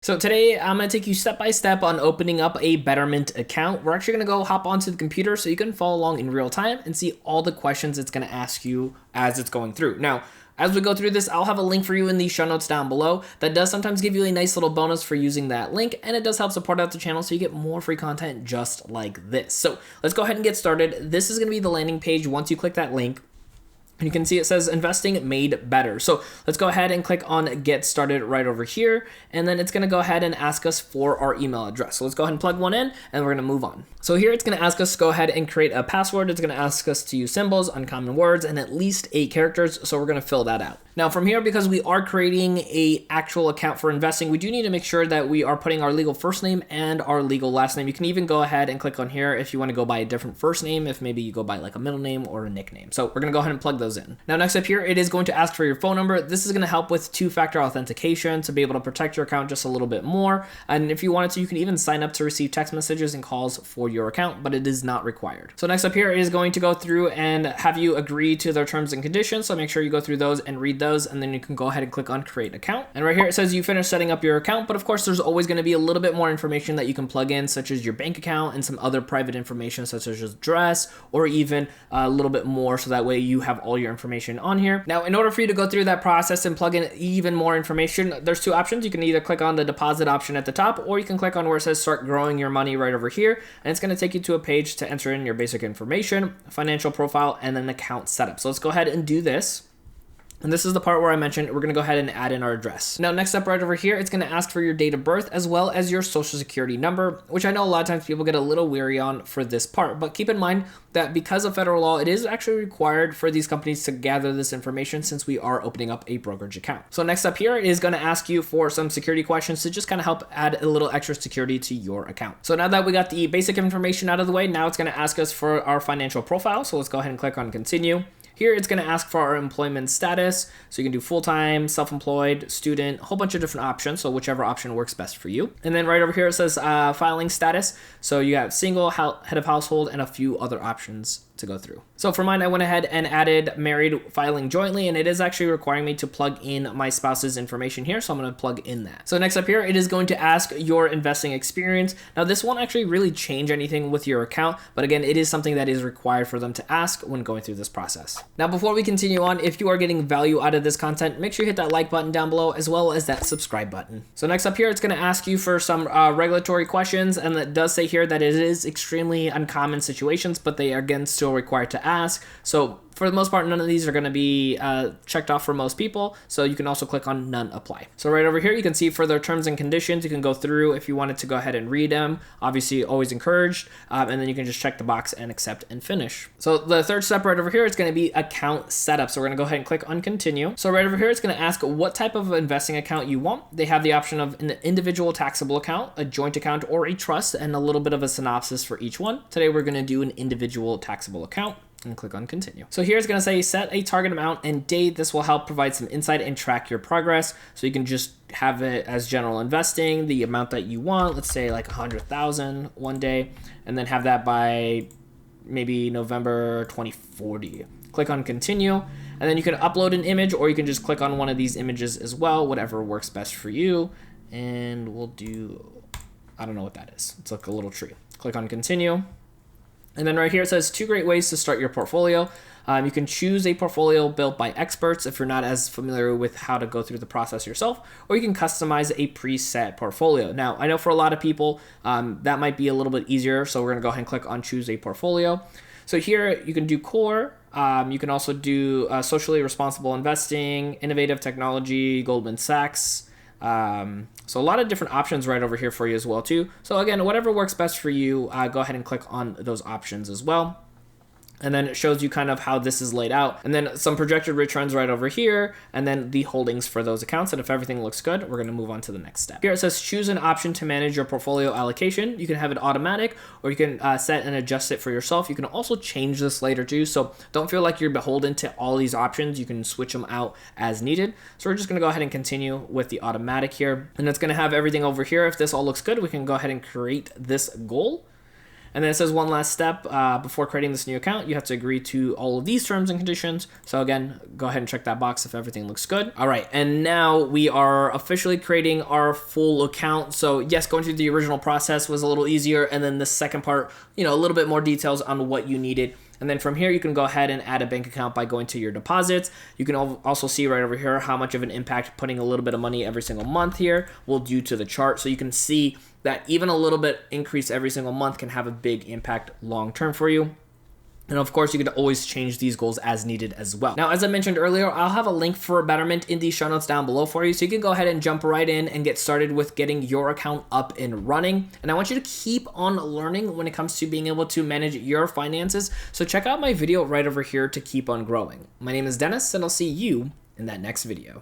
So today I'm going to take you step by step on opening up a Betterment account. We're actually going to go hop onto the computer so you can follow along in real time and see all the questions it's going to ask you as it's going through. Now, as we go through this, I'll have a link for you in the show notes down below. That does sometimes give you a nice little bonus for using that link, and it does help support out the channel so you get more free content just like this. So let's go ahead and get started. This is going to be the landing page once you click that link. And you can see it says investing made better. So let's go ahead and click on get started right over here. And then it's going to go ahead and ask us for our email address. So let's go ahead and plug one in and we're going to move on. So here it's going to ask us to go ahead and create a password. It's going to ask us to use symbols, uncommon words, and at least 8 characters. So we're going to fill that out. Now from here, because we are creating a actual account for investing, we do need to make sure that we are putting our legal first name and our legal last name. You can even go ahead and click on here if you want to go by a different first name, if maybe you go by like a middle name or a nickname. So we're going to go ahead and plug those in. Now next up here, it is going to ask for your phone number. This is going to help with 2-factor authentication to be able to protect your account just a little bit more. And if you wanted to, you can even sign up to receive text messages and calls for your account, but it is not required. So next up here is going to go through and have you agree to their terms and conditions. So make sure you go through those and read those, and then you can go ahead and click on create account. And right here it says you finished setting up your account, but of course there's always going to be a little bit more information that you can plug in, such as your bank account and some other private information such as your address, or even a little bit more, so that way you have all your information on here. Now in order for you to go through that process and plug in even more information, there's 2 options. You can either click on the deposit option at the top, or you can click on where it says start growing your money right over here, and it's going to take you to a page to enter in your basic information, financial profile, and then account setup. So let's go ahead and do this. And this is the part where I mentioned we're going to go ahead and add in our address. Now, next up right over here, it's going to ask for your date of birth as well as your social security number, which I know a lot of times people get a little weary on for this part. But keep in mind that because of federal law, it is actually required for these companies to gather this information since we are opening up a brokerage account. So next up here is going to ask you for some security questions to just kind of help add a little extra security to your account. So now that we got the basic information out of the way, now it's going to ask us for our financial profile. So let's go ahead and click on continue. Here, it's going to ask for our employment status. So you can do full-time, self-employed, student, a whole bunch of different options. So whichever option works best for you. And then right over here, it says filing status. So you have single, head of household, and a few other options to go through. So for mine, I went ahead and added married filing jointly, and it is actually requiring me to plug in my spouse's information here. So I'm going to plug in that. So next up here, it is going to ask your investing experience. Now this won't actually really change anything with your account, but again, it is something that is required for them to ask when going through this process. Now, before we continue on, if you are getting value out of this content, make sure you hit that like button down below as well as that subscribe button. So next up here, it's going to ask you for some regulatory questions, and it does say here that it is extremely uncommon situations, but they are again still required to ask. So for the most part, none of these are going to be checked off for most people, so you can also click on none apply. So right over here, you can see further terms and conditions. You can go through if you wanted to go ahead and read them. Obviously, always encouraged, and then you can just check the box and accept and finish. So the third step right over here is going to be account setup. So we're going to go ahead and click on continue. So right over here, it's going to ask what type of investing account you want. They have the option of an individual taxable account, a joint account, or a trust, and a little bit of a synopsis for each one. Today, we're going to do an individual taxable account. And click on continue. So here it's going to say set a target amount and date. This will help provide some insight and track your progress. So you can just have it as general investing, the amount that you want, let's say like 100,000 one day, and then have that by maybe November 2040. Click on continue, and then you can upload an image, or you can just click on one of these images as well, whatever works best for you. And we'll do, I don't know what that is. It's like a little tree. Click on continue. And then right here, it says 2 great ways to start your portfolio. You can choose a portfolio built by experts if you're not as familiar with how to go through the process yourself, or you can customize a preset portfolio. Now, I know for a lot of people, that might be a little bit easier. So we're going to go ahead and click on choose a portfolio. So here you can do core. You can also do socially responsible investing, innovative technology, Goldman Sachs. So a lot of different options right over here for you as well too. So again, whatever works best for you, go ahead and click on those options as well. And then it shows you kind of how this is laid out. And then some projected returns right over here, and then the holdings for those accounts. And if everything looks good, we're going to move on to the next step. Here it says choose an option to manage your portfolio allocation. You can have it automatic, or you can set and adjust it for yourself. You can also change this later too. So don't feel like you're beholden to all these options. You can switch them out as needed. So we're just going to go ahead and continue with the automatic here. And it's going to have everything over here. If this all looks good, we can go ahead and create this goal. And then it says one last step before creating this new account, you have to agree to all of these terms and conditions. So again, go ahead and check that box if everything looks good. All right, and now we are officially creating our full account. So yes, going through the original process was a little easier, and then the second part, a little bit more details on what you needed. And then from here, you can go ahead and add a bank account by going to your deposits. You can also see right over here how much of an impact putting a little bit of money every single month here will do to the chart. So you can see that even a little bit increase every single month can have a big impact long term for you. And of course, you can always change these goals as needed as well. Now, as I mentioned earlier, I'll have a link for Betterment in the show notes down below for you. So you can go ahead and jump right in and get started with getting your account up and running. And I want you to keep on learning when it comes to being able to manage your finances. So check out my video right over here to keep on growing. My name is Dennis, and I'll see you in that next video.